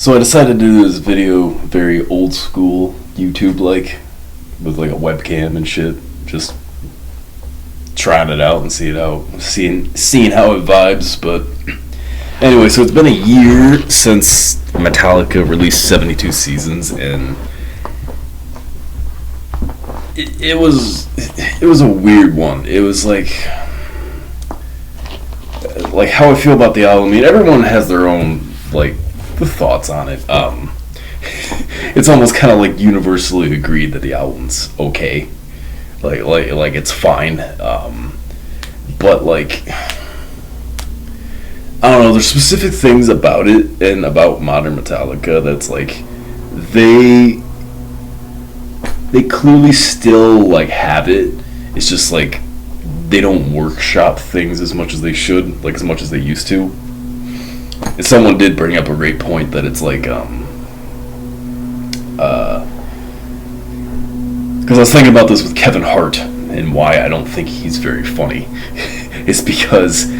So I decided to do this video very old school YouTube like with like a webcam and shit. Just trying it out and seeing how it vibes. But anyway, so it's been a year since Metallica released 72 Seasons, and it was a weird one. It was like how I feel about the album. I mean, everyone has their own the thoughts on it. It's almost kind of like universally agreed that the album's okay, like it's fine. But I don't know. There's specific things about it and about modern Metallica that's like they clearly still have it. It's just like they don't workshop things as much as they should, as much as they used to. And someone did bring up a great point that it's because I was thinking about this with Kevin Hart and why I don't think he's very funny. It's because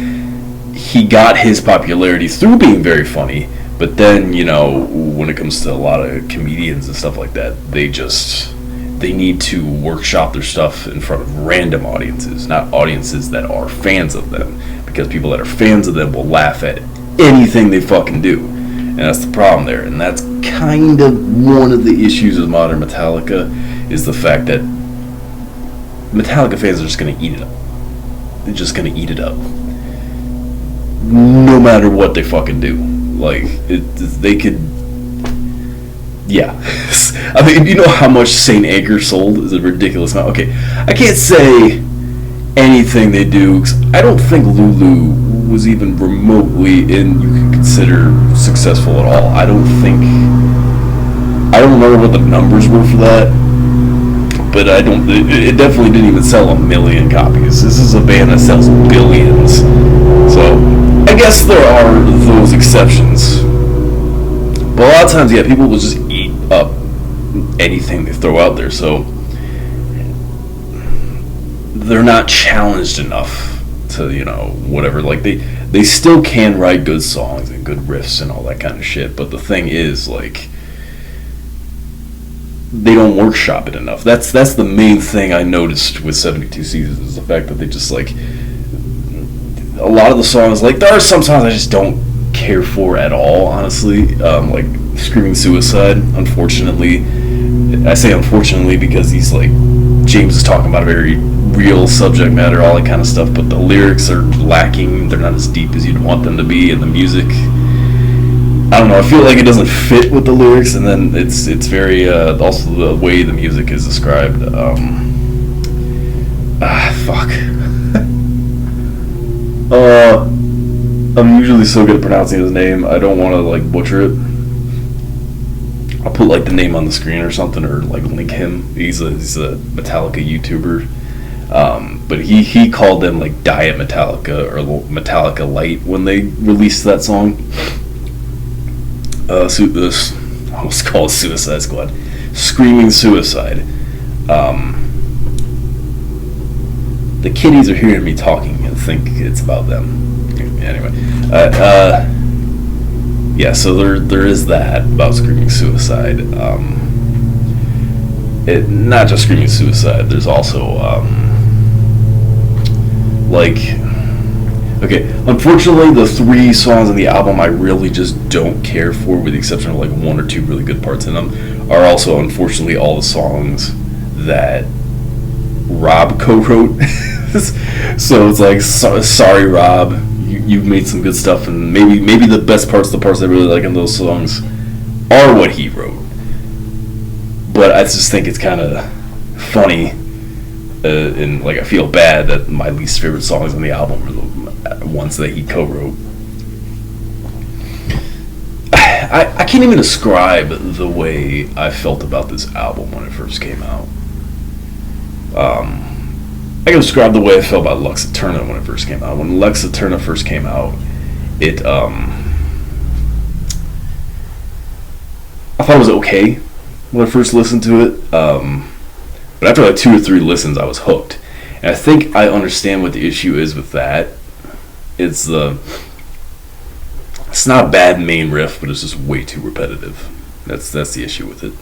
he got his popularity through being very funny, but then, when it comes to a lot of comedians and stuff like that, they need to workshop their stuff in front of random audiences, not audiences that are fans of them, because people that are fans of them will laugh at anything they fucking do. And that's the problem there. And that's kind of one of the issues with modern Metallica, is the fact that Metallica fans are just going to eat it up. They're just going to eat it up. No matter what they fucking do. They could... Yeah. I mean, you know how much Saint Anger sold is a ridiculous amount. Okay, I can't say anything they do, 'cause I don't think Lulu was even remotely in you could consider successful at all. I don't remember what the numbers were for that, but it definitely didn't even sell 1 million copies. This is a band that sells billions. So I guess there are those exceptions. But a lot of times, yeah, people will just eat up anything they throw out there, so they're not challenged enough to, whatever. They still can write good songs and good riffs and all that kind of shit, but the thing is, they don't workshop it enough. That's the main thing I noticed with 72 Seasons, is the fact that they just, a lot of the songs, there are some songs I just don't care for at all, honestly. Screaming Suicide, unfortunately. I say unfortunately because he's James is talking about a very real subject matter, all that kind of stuff, but the lyrics are lacking. They're not as deep as you'd want them to be, and the music, I don't know, I feel like it doesn't fit with the lyrics, and then it's very also the way the music is described. Fuck. I'm usually so good at pronouncing his name, I don't want to butcher it. I'll put the name on the screen or something, or link him. He's a Metallica YouTuber, but he called them Diet Metallica or Metallica Light when they released that song. I almost called Suicide Squad, Screaming Suicide. The kiddies are hearing me talking and think it's about them. Anyway, yeah, so there is that about Screaming Suicide. Not just Screaming Suicide, there's also, okay, unfortunately, the 3 songs on the album I really just don't care for, with the exception of 1 or 2 really good parts in them, are also, unfortunately, all the songs that Rob co-wrote. So it's sorry, Rob. You've made some good stuff, and maybe the best parts, the parts I really like in those songs, are what he wrote. But I just think it's kind of funny, and I feel bad that my least favorite songs on the album are the ones that he co-wrote. I can't even describe the way I felt about this album when it first came out. I can describe the way I felt about Lux Eterna when it first came out. When Lux Eterna first came out, I thought it was okay when I first listened to it. But after 2 or 3 listens, I was hooked. And I think I understand what the issue is with that. It's the It's not a bad main riff, but it's just way too repetitive. That's the issue with it.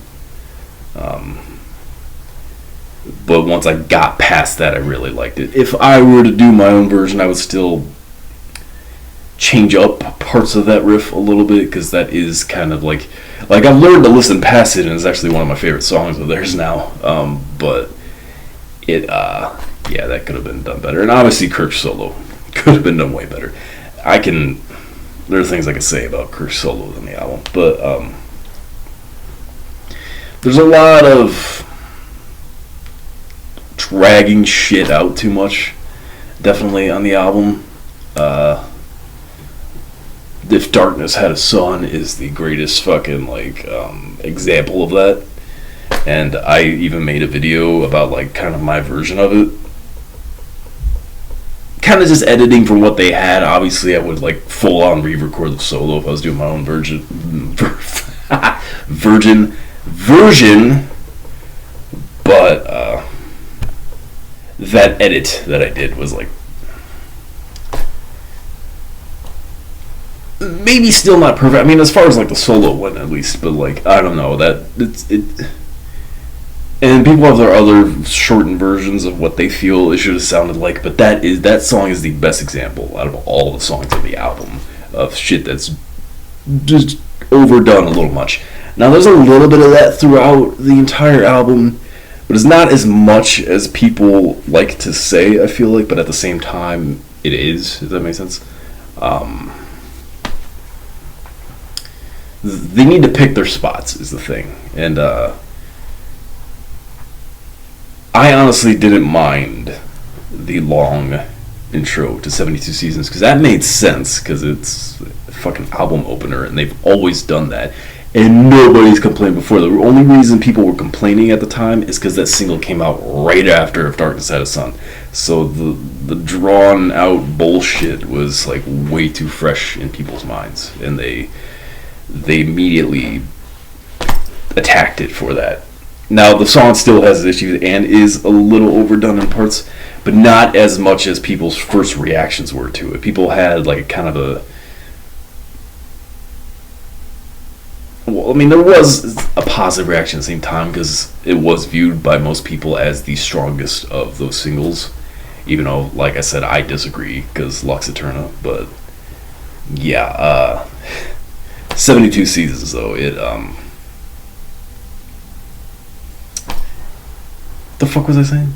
Um, but once I got past that, I really liked it. If I were to do my own version, I would still change up parts of that riff a little bit, because that is kind of like I've learned to listen past it, and it's actually one of my favorite songs of theirs now. But it yeah, that could have been done better, and obviously Kirk's solo could have been done way better. There are things I can say about Kirk's solo on the album, but there's a lot of dragging shit out too much, definitely, on the album. If Darkness Had a Son is the greatest fucking example of that, and I even made a video about kind of my version of it, kind of just editing from what they had. Obviously I would full on re-record the solo if I was doing my own version, but that edit that I did was maybe still not perfect. I mean, as far as the solo went, at least, but I don't know, that it. And people have their other shortened versions of what they feel it should have sounded like, but that song is the best example out of all the songs on the album of shit that's just overdone a little much. Now, there's a little bit of that throughout the entire album, but it's not as much as people like to say, I feel like, but at the same time, it is, if that makes sense. They need to pick their spots, is the thing. And I honestly didn't mind the long intro to 72 Seasons, because that made sense, because it's a fucking album opener, and they've always done that. And nobody's complained before. The only reason people were complaining at the time is because that single came out right after If Darkness Had a Son. So the drawn out bullshit was way too fresh in people's minds, and they immediately attacked it for that. Now, the song still has issues and is a little overdone in parts, but not as much as people's first reactions were to it. People had kind of a... Well, I mean, there was a positive reaction at the same time, because it was viewed by most people as the strongest of those singles, even though, like I said, I disagree, because Lux Eterna. But yeah, 72 Seasons, though, the fuck was I saying?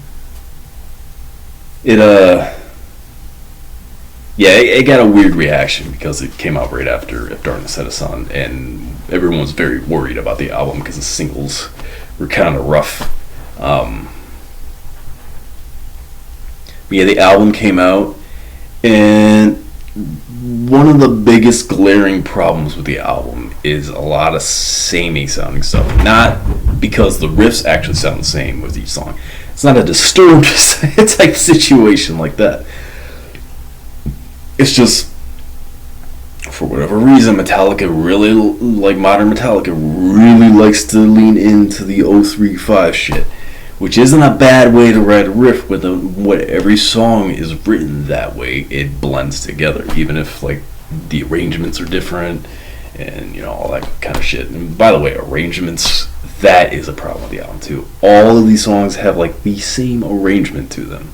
It got a weird reaction because it came out right after If Darkness Had a Son, and everyone was very worried about the album because the singles were kind of rough. But yeah, the album came out, and one of the biggest glaring problems with the album is a lot of samey sounding stuff. Not because the riffs actually sound the same with each song. It's not a Disturbed type situation like that. It's just, for whatever reason, Metallica really, modern Metallica, really likes to lean into the 035 shit, which isn't a bad way to write a riff. With what every song is written that way, it blends together, even if the arrangements are different and all that kind of shit. And by the way, arrangements, that is a problem with the album too. All of these songs have the same arrangement to them,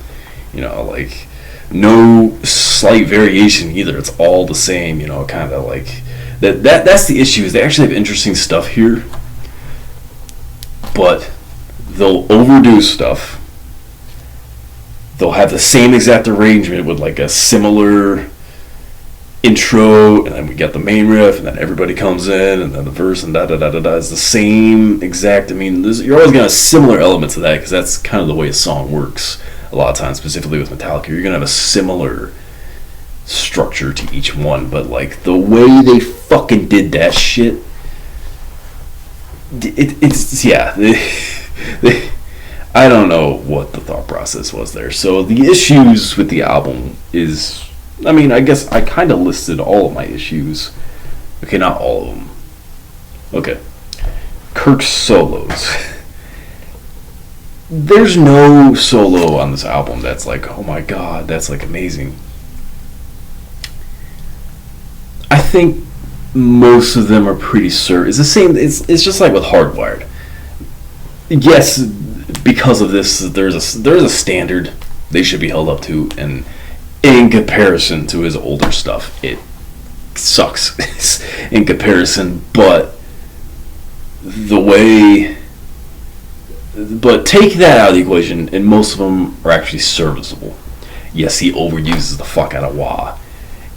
no slight variation either. It's all the same, kind of that's the issue. Is they actually have interesting stuff here, but they'll overdo stuff. They'll have the same exact arrangement with a similar intro, and then we get the main riff, and then everybody comes in, and then the verse, and da da da da da. It's the same exact. I mean, you're always gonna have similar elements of that, because that's kind of the way a song works. A lot of times, specifically with Metallica, you're gonna have a similar structure to each one, but the way they fucking did that shit, it's yeah. I don't know what the thought process was there. So the issues with the album is, I mean, I guess I kind of listed all of my issues. Okay, not all of them. Okay. Kirk's solos. There's no solo on this album that's oh my god, that's amazing. I think most of them are pretty certain. It's the same. It's just like with Hardwired. Yes, because of this, there's a standard they should be held up to, and in comparison to his older stuff, it sucks in comparison. But take that out of the equation, and most of them are actually serviceable. Yes, he overuses the fuck out of wah.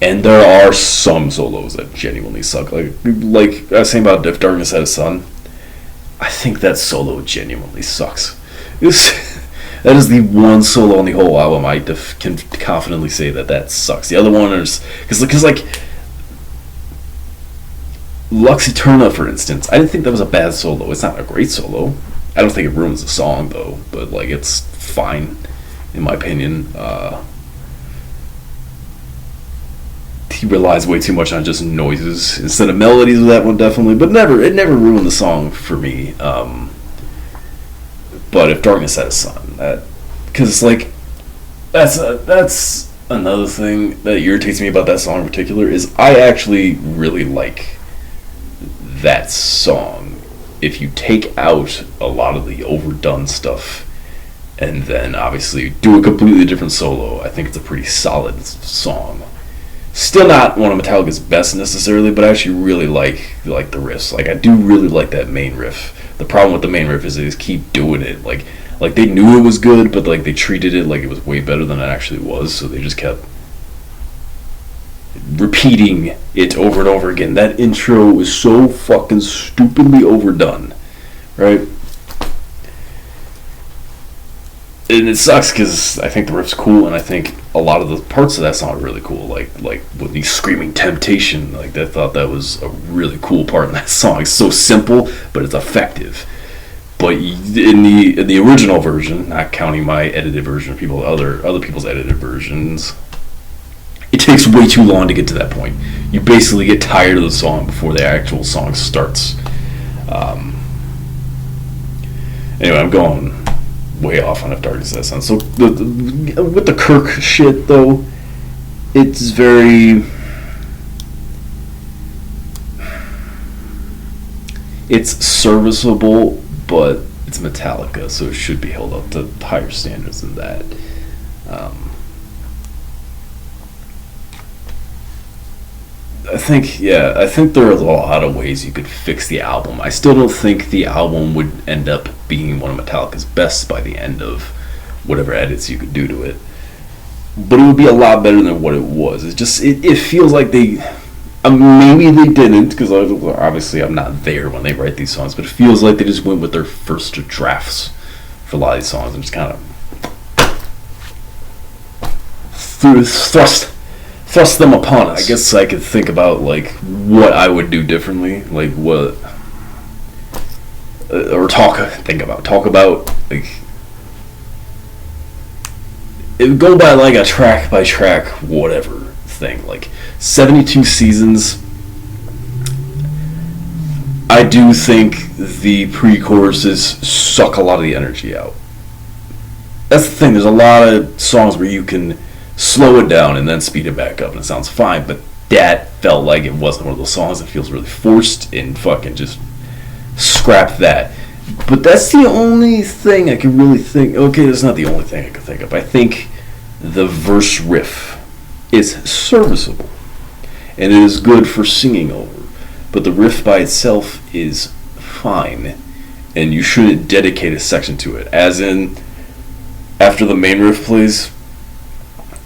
And there are some solos that genuinely suck. Like I was saying about If Darkness Had a Sun, I think that solo genuinely sucks. That is the one solo on the whole album I can confidently say that sucks. The other one is because like Lux Eterna, for instance, I didn't think that was a bad solo. It's not a great solo. I don't think it ruins the song though, but like it's fine in my opinion. He relies way too much on just noises instead of melodies with that one, definitely. But it never ruined the song for me. But If Darkness Had a Sun, because like that's another thing that irritates me about that song in particular is I actually really like that song. If you take out a lot of the overdone stuff and then obviously do a completely different solo, I think it's a pretty solid song. Still not one of Metallica's best necessarily, but I actually really like the riffs. Like I do really like that main riff. The problem with the main riff is they just keep doing it. Like they knew it was good, but like they treated it like it was way better than it actually was. So they just kept repeating it over and over again. That intro is so fucking stupidly overdone, right? And it sucks because I think the riff's cool, and I think a lot of the parts of that song are really cool. Like with the screaming temptation, like I thought that was a really cool part in that song. It's so simple, but it's effective. But in the original version, not counting my edited version, other people's edited versions, it takes way too long to get to that point. You basically get tired of the song before the actual song starts. Anyway, I'm going way off on If Darkness Had a Sun. So with the Kirk shit though, it's very, it's serviceable, but it's Metallica, so it should be held up to higher standards than that. I think there are a lot of ways you could fix the album. I still don't think the album would end up being one of Metallica's best by the end of whatever edits you could do to it. But it would be a lot better than what it was. It's just, it feels like they, maybe they didn't, because obviously I'm not there when they write these songs, but it feels like they just went with their first drafts for a lot of these songs and just kind of thrust them upon us. I guess I could think about like what I would do differently, like what, or talk about like it would go by like a track by track whatever thing. Like 72 Seasons, I do think the pre-choruses suck a lot of the energy out. That's the thing. There's a lot of songs where you can slow it down and then speed it back up and it sounds fine, but that felt like it wasn't one of those songs that feels really forced, and fucking just scrap that. But that's the only thing I can really think. Okay, that's not the only thing I can think of. I think the verse riff is serviceable and it is good for singing over, but the riff by itself is fine, and you shouldn't dedicate a section to it. As in, after the main riff plays,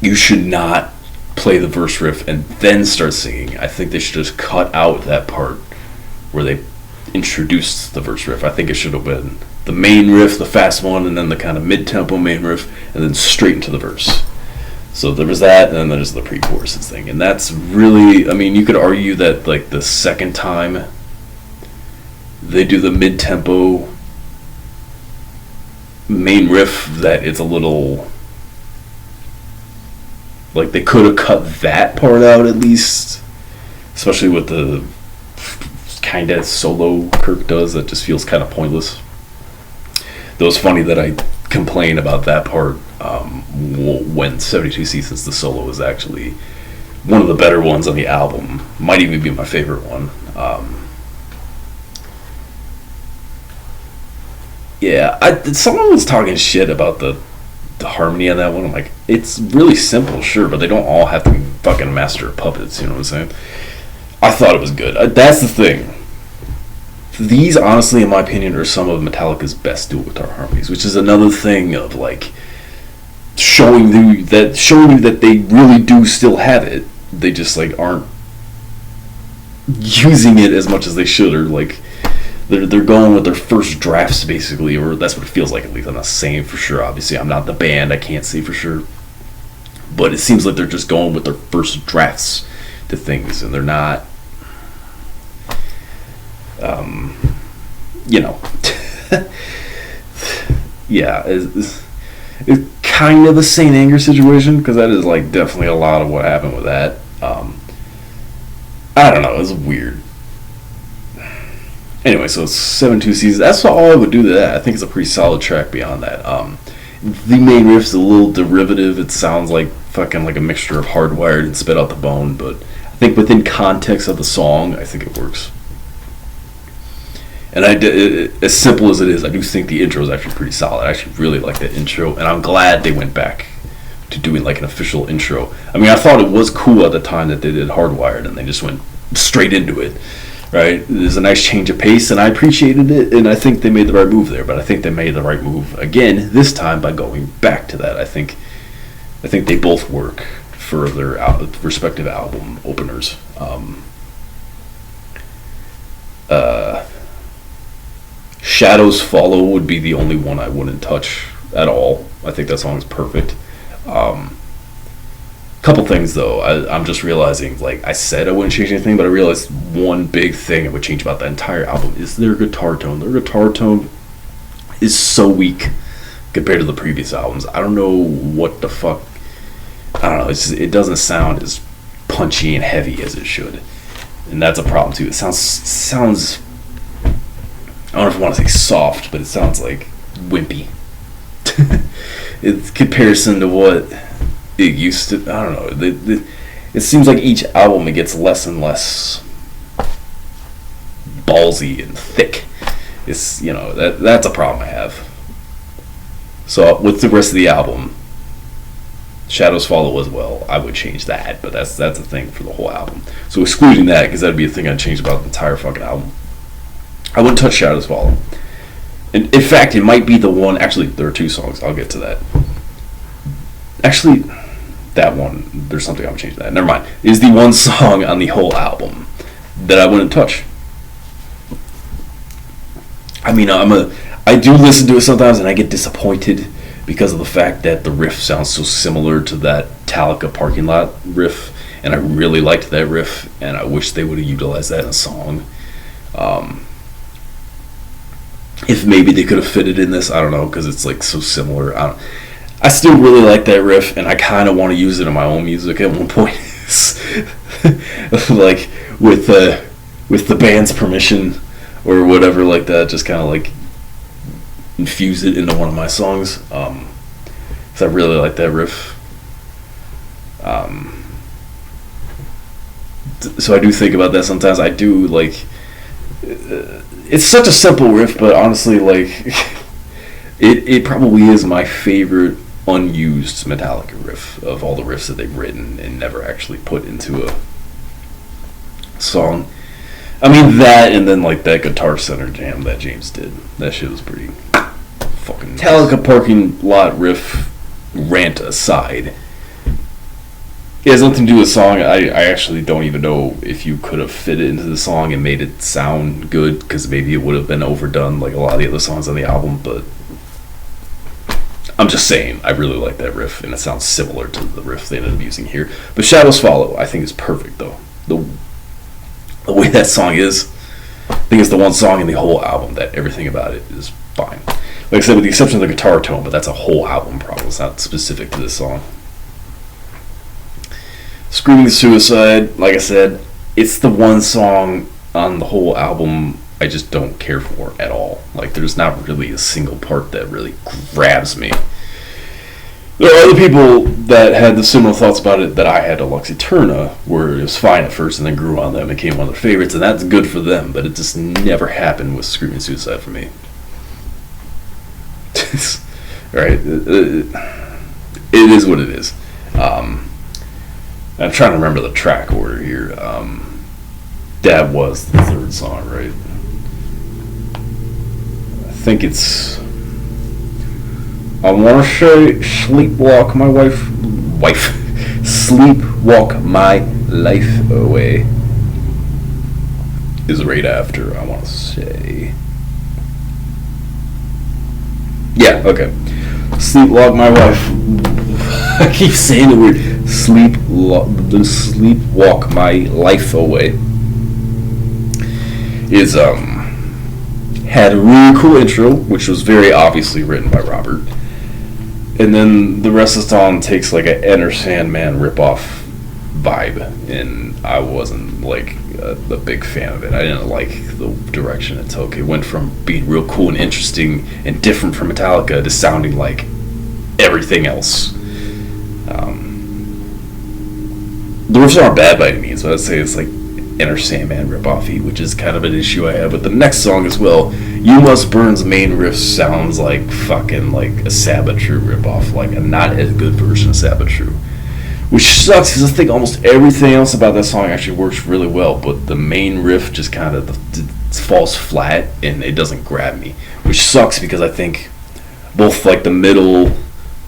you should not play the verse riff and then start singing. I think they should just cut out that part where they introduced the verse riff. I think it should have been the main riff, the fast one, and then the kind of mid-tempo main riff, and then straight into the verse. So there was that, and then there's the pre-choruses thing. And that's really, I mean, you could argue that like the second time they do the mid-tempo main riff, that it's a little, like they could have cut that part out at least, especially with the kind of solo Kirk does that just feels kind of pointless. Though it's funny that I complain about that part when 72 Seasons, the solo is actually one of the better ones on the album. Might even be my favorite one. Yeah, someone was talking shit about the harmony on that one. I'm like, it's really simple, sure, but they don't all have to be fucking master of puppets. You know what I'm saying? I thought it was good. That's the thing. These, honestly, in my opinion, are some of Metallica's best dual guitar harmonies, which is another thing of like showing you that they really do still have it. They just like aren't using it as much as they should, or like they're going with their first drafts basically, or that's what it feels like. At least I'm not saying for sure. Obviously, I'm not the band. I can't say for sure, but it seems like they're just going with their first drafts to things, and they're not. You know, yeah, it's kind of a Saint Anger situation, because that is like definitely a lot of what happened with that. I don't know, it's weird. Anyway, so it's 7-2 seasons. That's all I would do to that. I think it's a pretty solid track beyond that. The main riff is a little derivative. It sounds like fucking like a mixture of Hardwired and Spit Out the Bone, but I think within context of the song, I think it works. And as simple as it is, I do think the intro is actually pretty solid. I actually really like that intro, and I'm glad they went back to doing like an official intro. I mean, I thought it was cool at the time that they did Hardwired, and they just went straight into it, right? There's a nice change of pace, and I appreciated it, and I think they made the right move there. But I think they made the right move again this time by going back to that. I think they both work for their respective album openers. Shadows Follow would be the only one I wouldn't touch at all. I think that song is perfect. Couple things though, I'm just realizing, like I said I wouldn't change anything, but I realized one big thing I would change about the entire album is their guitar tone. Their guitar tone is so weak compared to the previous albums. I don't know what the fuck. I don't know. It doesn't sound as punchy and heavy as it should, and that's a problem too. It sounds. I don't know if I want to say soft, but it sounds like wimpy. It's comparison to what it used to. I don't know. It seems like each album it gets less and less ballsy and thick. It's that's a problem I have. So with the rest of the album, Shadows Follow as well. I would change that, but that's a thing for the whole album. So excluding that, because that'd be a thing I'd change about the entire fucking album. I wouldn't touch Shadows Follow. And in fact, it might be the one. Actually, there are two songs. I'll get to that. Actually, that one. There's something I would change to that. Never mind. It is the one song on the whole album that I wouldn't touch. I mean, I do listen to it sometimes, and I get disappointed because of the fact that the riff sounds so similar to that Metallica parking lot riff, and I really liked that riff, and I wish they would have utilized that in a song. If maybe they could have fit it in this, I don't know, because it's like so similar. I still really like that riff, and I kind of want to use it in my own music at one point. Like with the band's permission or whatever like that, just kind of like infuse it into one of my songs. Because I really like that riff. So I do think about that sometimes. I do like. It's such a simple riff, but honestly, like, it probably is my favorite unused Metallica riff of all the riffs that they've written and never actually put into a song. I mean, that, and then, like, that Guitar Center jam that James did. That shit was pretty fucking... Metallica parking lot riff rant aside, it has nothing to do with the song. I actually don't even know if you could have fit it into the song and made it sound good, because maybe it would have been overdone like a lot of the other songs on the album, but I'm just saying, I really like that riff, and it sounds similar to the riff they ended up using here. But Shadows Follow, I think, is perfect, though. The way that song is, I think it's the one song in the whole album that everything about it is fine. Like I said, with the exception of the guitar tone, but that's a whole album problem. It's not specific to this song. Screaming Suicide, like I said, it's the one song on the whole album I just don't care for at all. Like, there's not really a single part that really grabs me. There other people that had the similar thoughts about it that I had to Lux Eterna, where it was fine at first and then grew on them and became one of their favorites, and that's good for them, but it just never happened with Screaming Suicide for me. Right? It is what it is. I'm trying to remember the track order here. That was the third song, right? I think it's... I want to say Sleepwalk My Sleepwalk My Life Away is right after, I want to say. Yeah, okay. Sleepwalk My Wife. I keep saying the word Sleepwalk My Life Away. Is, had a really cool intro, which was very obviously written by Robert. And then the rest of the song takes like an Enter Sandman ripoff vibe, and I wasn't like a big fan of it. I didn't like the direction it took. It went from being real cool and interesting and different from Metallica to sounding like everything else. The riffs aren't bad by any means, but I'd say it's like Enter Sandman ripoff-y, which is kind of an issue I have with the next song as well. You Must Burn's main riff sounds like fucking like a Sabbath True ripoff, like a not as good version of Sabbath True, which sucks because I think almost everything else about that song actually works really well, but the main riff just kind of falls flat and it doesn't grab me, which sucks because I think both like the middle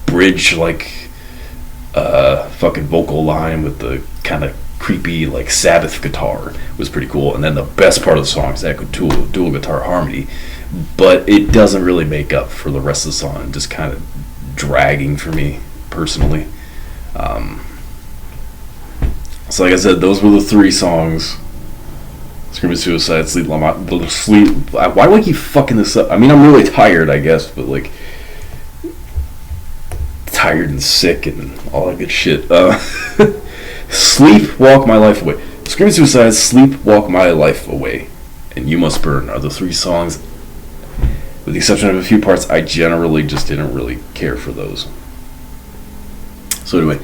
bridge like fucking vocal line with the kind of creepy like Sabbath guitar was pretty cool, and then the best part of the song is that dual guitar harmony, but it doesn't really make up for the rest of the song, just kind of dragging for me personally. So like I said, those were the three songs: Screaming Suicide, Sleep. Why do I keep fucking this up? I mean, I'm really tired, I guess, but like tired and sick and all that good shit. Sleepwalk My Life Away, Screaming Suicide, Sleepwalk My Life Away, and You Must Burn are the three songs. With the exception of a few parts, I generally just didn't really care for those. So anyway,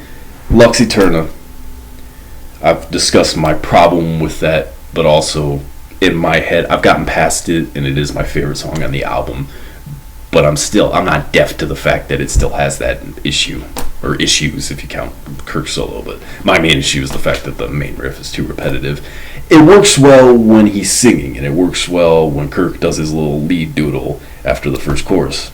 Lux Eterna. I've discussed my problem with that, but also in my head, I've gotten past it, and it is my favorite song on the album. But I'm not deaf to the fact that it still has that issue, or issues if you count Kirk's solo, but my main issue is the fact that the main riff is too repetitive. It works well when he's singing, and it works well when Kirk does his little lead doodle after the first chorus.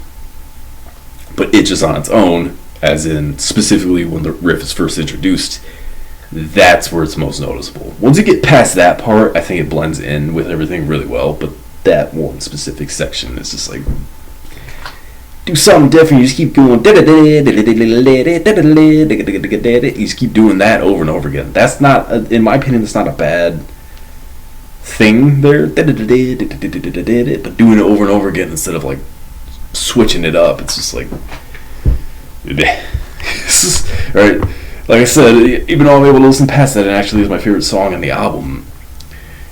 But it just on its own, as in specifically when the riff is first introduced, that's where it's most noticeable. Once you get past that part, I think it blends in with everything really well, but that one specific section is just like, do something different. You just keep going. You just keep doing that over and over again. That's not, in my opinion, that's not a bad thing there. But doing it over and over again instead of like switching it up, it's just like, right. Like I said, even though I'm able to listen past that, it actually is my favorite song on the album,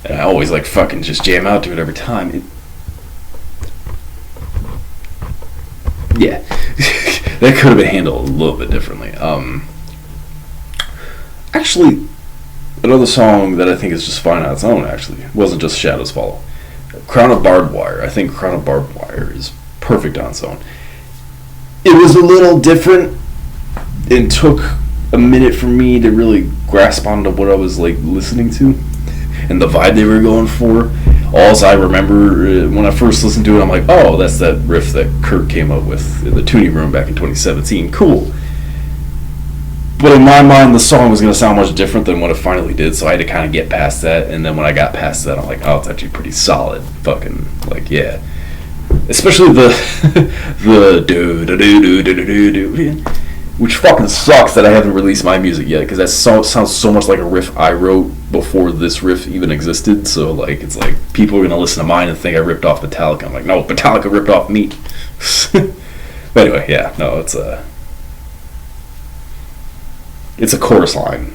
and I always like fucking just jam out to it every time. Yeah, that could have been handled a little bit differently. Actually, another song that I think is just fine on its own, actually, wasn't just Shadows Follow. Crown of Barbed Wire. I think Crown of Barbed Wire is perfect on its own. It was a little different and took a minute for me to really grasp onto what I was like listening to and the vibe they were going for. All I remember when I first listened to it, I'm like, oh, that's that riff that Kirk came up with in the tuning room back in 2017. Cool. But in my mind, the song was going to sound much different than what it finally did, so I had to kind of get past that. And then when I got past that, I'm like, oh, it's actually pretty solid. Fucking, like, yeah. Especially the do-do-do-do-do-do-do, which fucking sucks that I haven't released my music yet, because that sounds so much like a riff I wrote before this riff even existed. So like, it's like people are gonna listen to mine and think I ripped off Metallica. I'm like, no, Metallica ripped off me. But anyway, yeah, no, it's a chorus line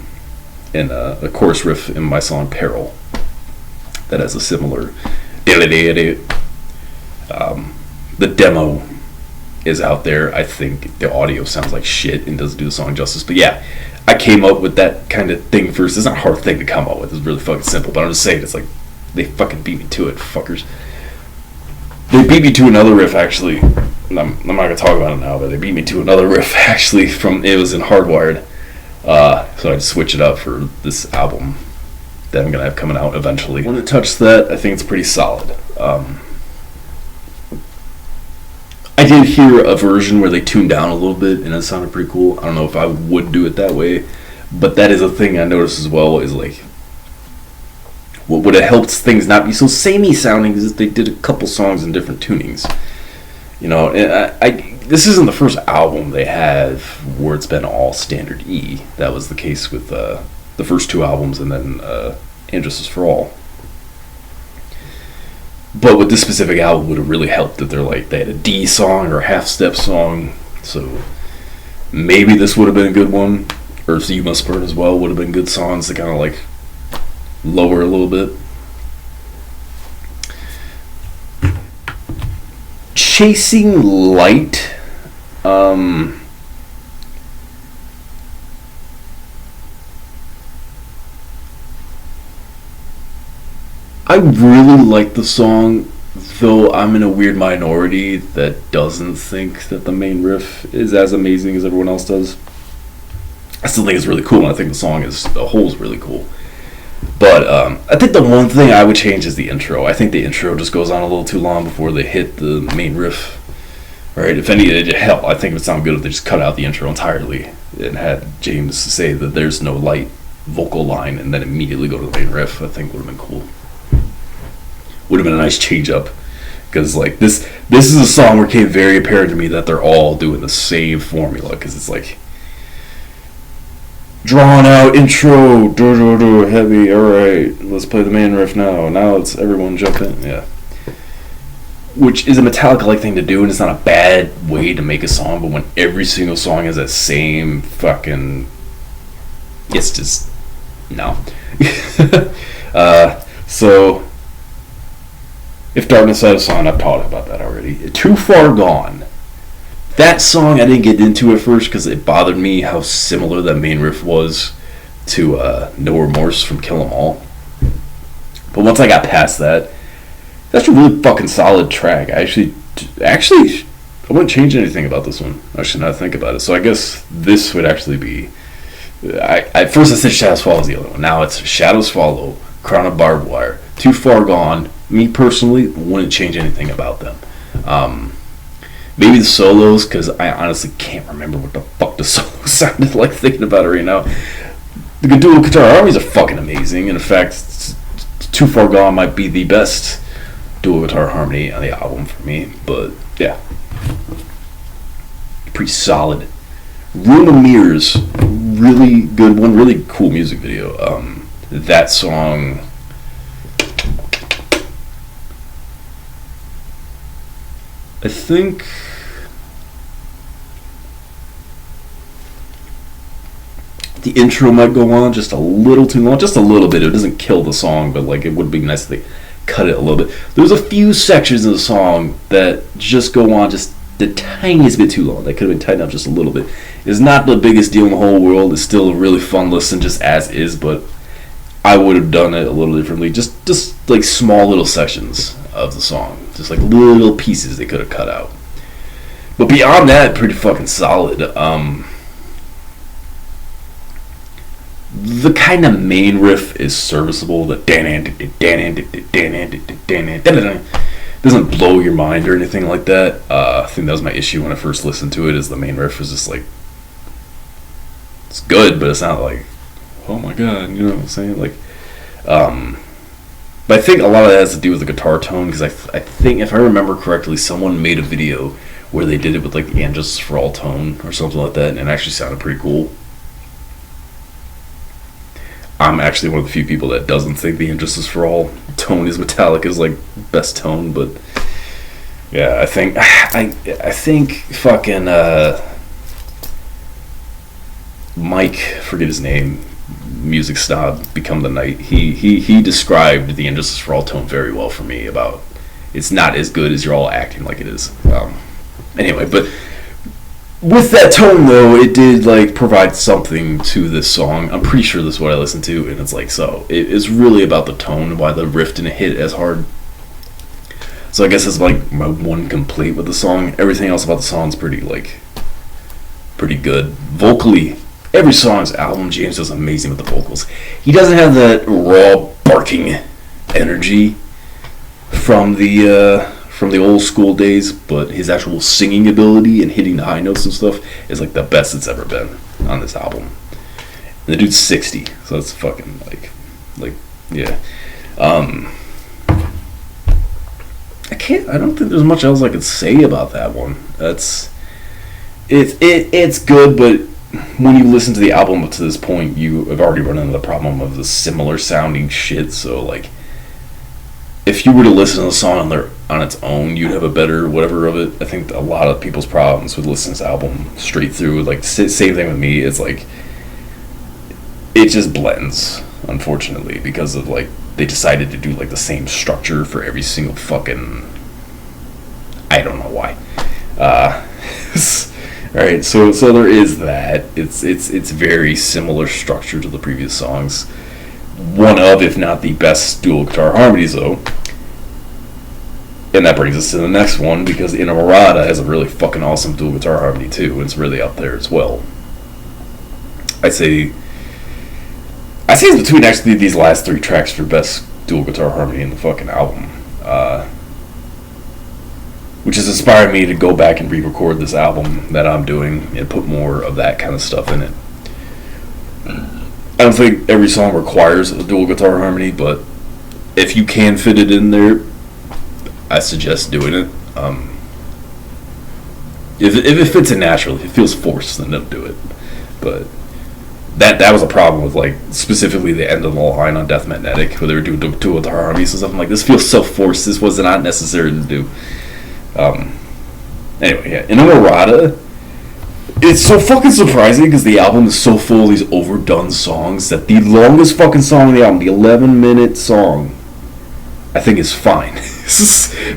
in a chorus riff in my song Peril that has a similar the demo is out there. I think the audio sounds like shit and doesn't do the song justice. But yeah, I came up with that kind of thing first. It's not a hard thing to come up with. It's really fucking simple. But I'm just saying, it's like they fucking beat me to it, fuckers. They beat me to another riff, actually. I'm not gonna talk about it now, but they beat me to another riff actually. It was in Hardwired. So I had to switch it up for this album that I'm gonna have coming out eventually. When it touched that, I think it's pretty solid. I did hear a version where they tuned down a little bit, and it sounded pretty cool. I don't know if I would do it that way, but that is a thing I noticed as well. Is like, what would have helped things not be so samey sounding is if they did a couple songs in different tunings. You know, and this isn't the first album they have where it's been all standard E. That was the case with the first two albums, and then And Justice for All. But with this specific album, would have really helped that they had a D song or a half step song. So maybe this would have been a good one. Earth You Must Burn as well would have been good songs to kind of like lower a little bit. Chasing Light. I really like the song, though I'm in a weird minority that doesn't think that the main riff is as amazing as everyone else does. I still think it's really cool, and I think the song as a whole is really cool. But I think the one thing I would change is the intro. I think the intro just goes on a little too long before they hit the main riff. Right? If hell, I think it would sound good if they just cut out the intro entirely and had James say that there's no light vocal line and then immediately go to the main riff. I think would have been cool. Would have been a nice change up, because like this is a song where it became very apparent to me that they're all doing the same formula, because it's like drawn out intro, heavy, alright, let's play the main riff now it's everyone jump in, yeah, which is a Metallica like thing to do, and it's not a bad way to make a song, but when every single song has that same fucking, it's just no. So If Darkness Had a Song, I've talked about that already. Too Far Gone. That song I didn't get into at first because it bothered me how similar that main riff was to No Remorse from Kill 'Em All. But once I got past that, that's a really fucking solid track. Actually, I wouldn't change anything about this one. I should not think about it. So I guess this would actually be... At first I said Shadows Follow is the other one. Now it's Shadows Follow, Crown of Barbed Wire, Too Far Gone. Me personally, wouldn't change anything about them. Maybe the solos, because I honestly can't remember what the fuck the solos sounded like thinking about it right now. The dual guitar harmonies are fucking amazing. And in fact, Too Far Gone might be the best dual guitar harmony on the album for me. But yeah, pretty solid. Room of Mirrors, really good one, really cool music video. That song... I think the intro might go on just a little too long, just a little bit. It doesn't kill the song, but like it would be nice if they cut it a little bit. There's a few sections of the song that just go on just the tiniest bit too long. They could have been tightened up just a little bit. It's not the biggest deal in the whole world. It's still a really fun listen just as is, but I would have done it a little differently. Just like small little sections of the song. Just like little pieces they could have cut out. But beyond that, pretty fucking solid. The kind of main riff is serviceable. The doesn't blow your mind or anything like that. I think that was my issue when I first listened to it, is the main riff was just like, it's good, but it's not like, oh my god, you know what I'm saying? Like, but I think a lot of that has to do with the guitar tone, because I think, if I remember correctly, someone made a video where they did it with like the And Justice for All tone or something like that, and it actually sounded pretty cool. I'm actually one of the few people that doesn't think the And Justice for All tone is Metallica's like best tone, but yeah, I think fucking Mike, forget his name, music snob, Become the Night, he described the And Justice for All tone very well for me, about it's not as good as you're all acting like it is. Anyway, but with that tone though, it did like provide something to this song. I'm pretty sure this is what I listened to, and it's like, so it is really about the tone, why the riff didn't hit as hard. So I guess it's like my one complaint with the song. Everything else about the song is pretty good. Vocally, every song's album, James does amazing with the vocals. He doesn't have that raw barking energy from the old school days, but his actual singing ability and hitting the high notes and stuff is like the best it's ever been on this album. And the dude's 60, so that's fucking like yeah. I don't think there's much else I could say about that one. It's good, but when you listen to the album up to this point, you have already run into the problem of the similar sounding shit. So like, if you were to listen to the song on its own, you'd have a better whatever of it. I think a lot of people's problems with listening to this album straight through, like same thing with me. It's like it just blends, unfortunately, because of like they decided to do like the same structure for every single fucking. I don't know why. Right, so there is that. It's very similar structure to the previous songs. One of, if not the best dual guitar harmonies, though. And that brings us to the next one, because Inamorata has a really fucking awesome dual guitar harmony too, and it's really up there as well. I'd say it's between actually these last three tracks for best dual guitar harmony in the fucking album. Which has inspired me to go back and re-record this album that I'm doing and put more of that kind of stuff in it. I don't think every song requires a dual guitar harmony, but if you can fit it in there, I suggest doing it. If it fits in naturally, if it feels forced, then don't do it. But that was a problem with like specifically the end of the line on Death Magnetic, where they were doing dual guitar harmonies and stuff. I'm like, this feels so forced. This was not necessary to do. Anyway, yeah, Inamorata, it's so fucking surprising because the album is so full of these overdone songs that the longest fucking song on the album, the 11-minute song, I think is fine.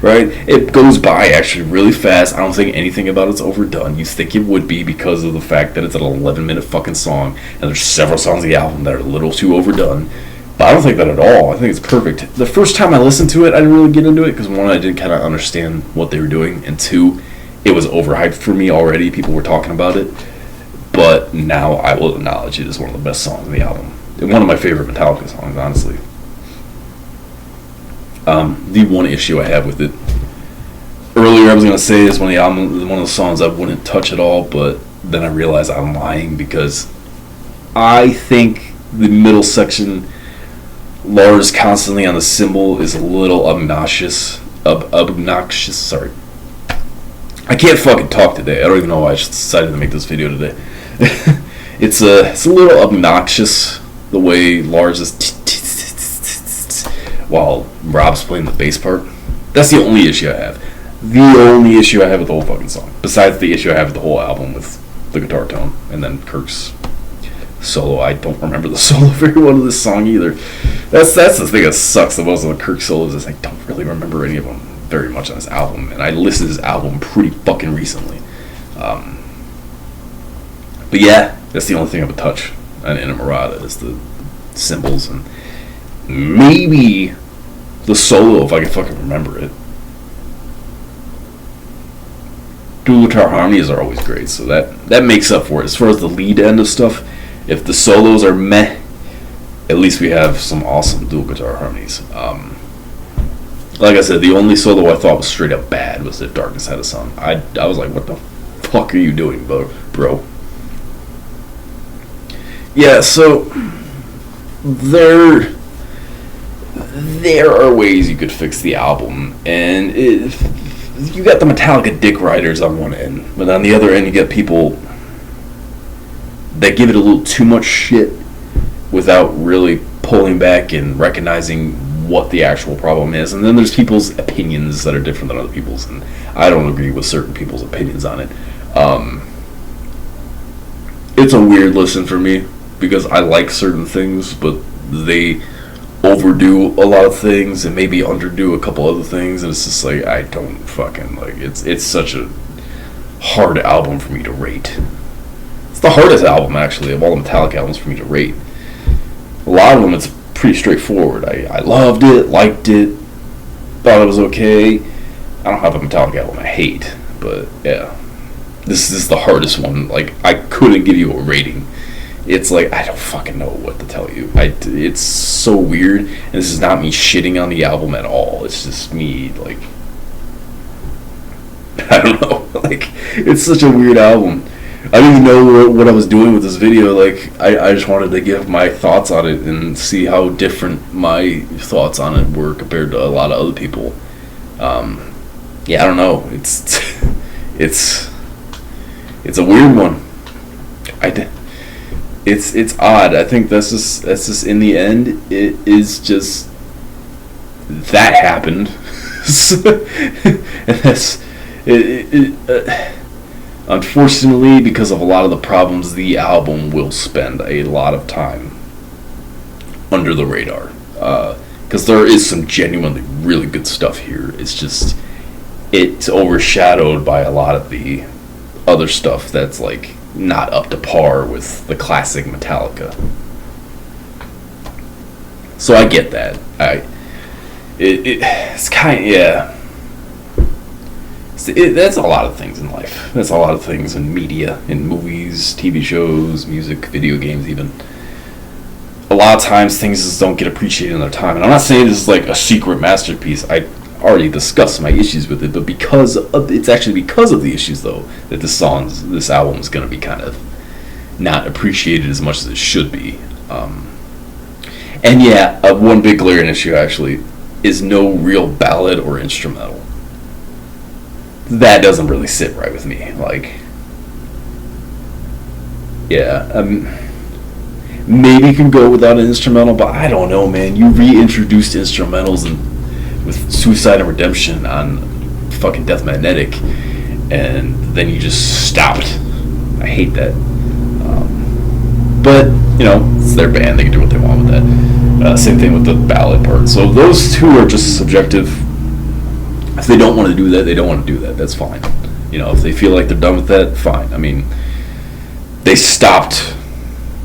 Right? It goes by actually really fast. I don't think anything about it's overdone. You think it would be because of the fact that it's an 11-minute fucking song, and there's several songs on the album that are a little too overdone. But I don't think that at all. I think it's perfect. The first time I listened to it, I didn't really get into it because one, I didn't kind of understand what they were doing, and two, it was overhyped for me already. People were talking about it. But now I will acknowledge it as one of the best songs on the album. And one of my favorite Metallica songs, honestly. The one issue I have with it, earlier I was going to say is one of the songs I wouldn't touch at all, but then I realized I'm lying because I think the middle section, Lars constantly on the cymbal, is a little obnoxious. Sorry. I can't fucking talk today. I don't even know why I decided to make this video today. It's a little obnoxious the way Lars is while Rob's playing the bass part. That's the only issue I have. The only issue I have with the whole fucking song. Besides the issue I have with the whole album with the guitar tone. And then Kirk's solo. I don't remember the solo very well of this song either. That's the thing that sucks the most of the Kirk solos is I don't really remember any of them very much on this album. And I listened to this album pretty fucking recently. But yeah, that's the only thing I would touch on Inamorata is the cymbals and maybe the solo if I can fucking remember it. Dual guitar harmonies are always great, so that makes up for it. As far as the lead end of stuff, if the solos are meh, at least we have some awesome dual guitar harmonies. Like I said, the only solo I thought was straight up bad was If Darkness Had a Sun. I was like, what the fuck are you doing, bro? Yeah, so there are ways you could fix the album, and you got the Metallica dick riders on one end, but on the other end you get people that give it a little too much shit without really pulling back and recognizing what the actual problem is. And then there's people's opinions that are different than other people's, and I don't agree with certain people's opinions on it. It's a weird listen for me because I like certain things, but they overdo a lot of things and maybe underdo a couple other things, and it's just like I don't fucking like it's such a hard album for me to rate. It's the hardest album, actually, of all the Metallica albums for me to rate. A lot of them, it's pretty straightforward. I loved it, liked it, thought it was okay. I don't have a Metallica album I hate, but yeah. This is the hardest one. Like, I couldn't give you a rating. It's like, I don't fucking know what to tell you. It's so weird, and this is not me shitting on the album at all. It's just me, like, I don't know. Like, it's such a weird album. I didn't even know what I was doing with this video. Like, I just wanted to give my thoughts on it and see how different my thoughts on it were compared to a lot of other people. Yeah, I don't know. It's a weird one. It's odd. I think that's just in the end, it is just that happened. And that's unfortunately, because of a lot of the problems, the album will spend a lot of time under the radar. Because there is some genuinely really good stuff here. It's overshadowed by a lot of the other stuff that's like not up to par with the classic Metallica. So I get that. It's kind of, yeah. That's a lot of things in life. That's a lot of things in media, in movies, TV shows, music, video games even. A lot of times things just don't get appreciated in their time. And I'm not saying this is like a secret masterpiece. I already discussed my issues with it, but it's actually because of the issues though that this album is going to be kind of not appreciated as much as it should be. And yeah, one big glaring issue actually is no real ballad or instrumental. That doesn't really sit right with me. Like, yeah, maybe you can go without an instrumental, but I don't know, man. You reintroduced instrumentals with Suicide and Redemption on fucking Death Magnetic, and then you just stopped. I hate that. But, you know, it's their band. They can do what they want with that. Same thing with the ballad part. So those two are just subjective. If they don't want to do that, they don't want to do that. That's fine. You know, if they feel like they're done with that, fine. I mean, they stopped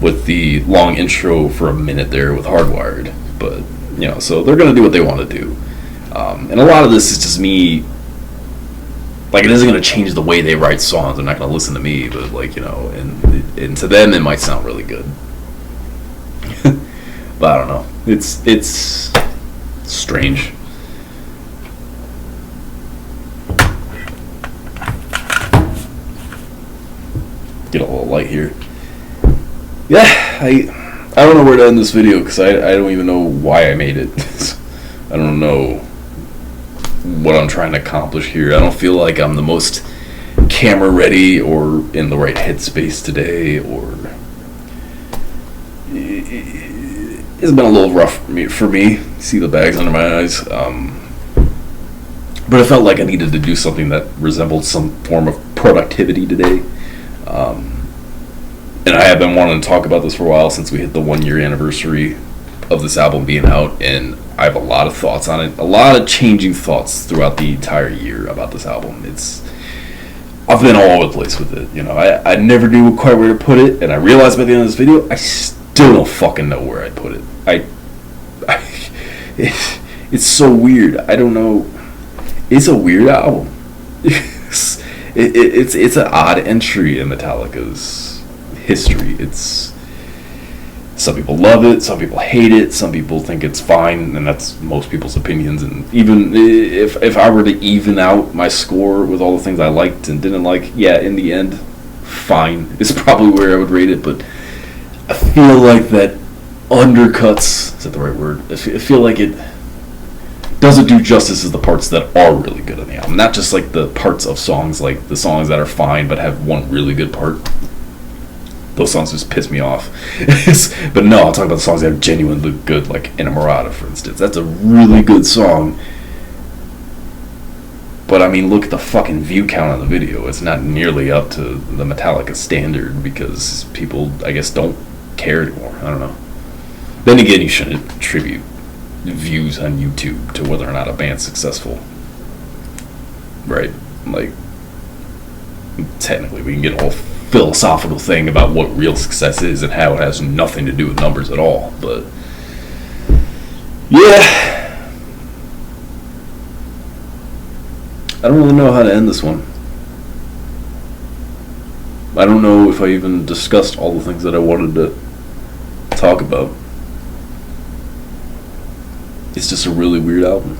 with the long intro for a minute there with Hardwired. But, you know, so they're going to do what they want to do. And a lot of this is just me. Like, it isn't going to change the way they write songs. They're not going to listen to me. But, like, you know, and to them, it might sound really good. But I don't know. It's strange. Get a little light here. Yeah, I don't know where to end this video because I don't even know why I made it. I don't know what I'm trying to accomplish here. I don't feel like I'm the most camera ready or in the right headspace today, or it's been a little rough for me. See the bags under my eyes. But I felt like I needed to do something that resembled some form of productivity today. And I have been wanting to talk about this for a while since we hit the 1 year anniversary of this album being out, and I have a lot of thoughts on it, a lot of changing thoughts throughout the entire year about this album. I've been all over the place with it, you know. I never knew quite where to put it, and I realized by the end of this video, I still don't fucking know where I'd put it. It's so weird. I don't know. It's a weird album. It's an odd entry in Metallica's history. Some people love it, some people hate it, some people think it's fine, and that's most people's opinions. And even if I were to even out my score with all the things I liked and didn't like, yeah, in the end, fine is probably where I would rate it. But I feel like that undercuts, is that the right word? I feel like it doesn't do justice to the parts that are really good on the album. Not just like the parts of songs, like the songs that are fine but have one really good part. Those songs just piss me off. But no, I'll talk about the songs that are genuinely good, like Inamorata, for instance. That's a really good song. But I mean, look at the fucking view count on the video. It's not nearly up to the Metallica standard because people, I guess, don't care anymore. I don't know. Then again, you shouldn't attribute views on YouTube to whether or not a band's successful. Right? Like, technically we can get a whole philosophical thing about what real success is and how it has nothing to do with numbers at all. But yeah, I don't really know how to end this one. I don't know if I even discussed all the things that I wanted to talk about. It's just a really weird album.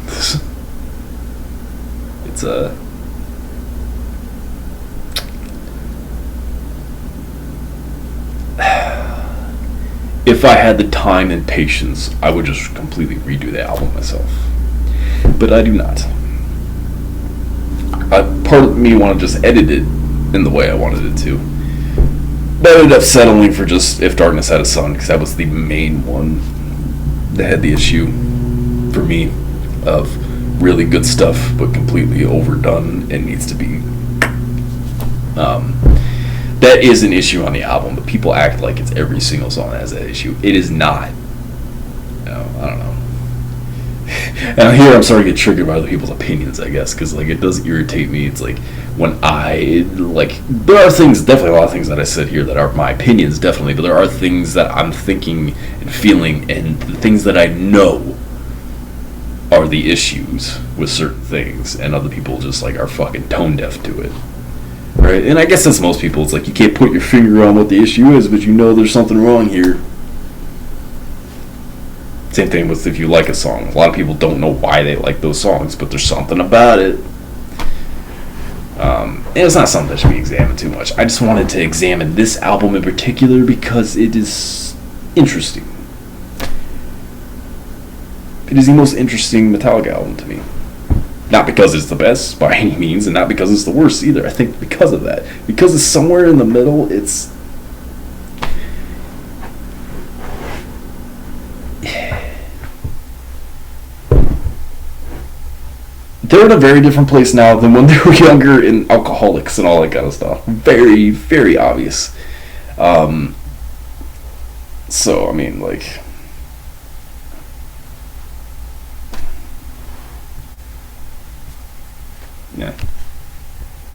It's a if I had the time and patience, I would just completely redo the album myself. But I do not. Part of me wanted to just edit it in the way I wanted it to. But I ended up settling for just If Darkness Had a Sun, because that was the main one that had the issue for me of really good stuff, but completely overdone and needs to be. That is an issue on the album, but people act like it's every single song that has that issue. It is not. I don't know. And here I'm starting to get triggered by other people's opinions, I guess, because like it does irritate me. It's like when I like there are things, definitely a lot of things that I said here that are my opinions, definitely, but there are things that I'm thinking and feeling, and the things that I know are the issues with certain things, and other people just like are fucking tone deaf to it. Right? And I guess that's most people. It's like you can't put your finger on what the issue is, but you know there's something wrong here. Same thing with if you like a song. A lot of people don't know why they like those songs, but there's something about it. And it's not something that should be examined too much. I just wanted to examine this album in particular because it is interesting. It is the most interesting Metallica album to me. Not because it's the best by any means, and not because it's the worst either. I think because of that. Because it's somewhere in the middle, it's... They're in a very different place now than when they were younger and alcoholics and all that kind of stuff. Very, very obvious. So, I mean, like... Yeah.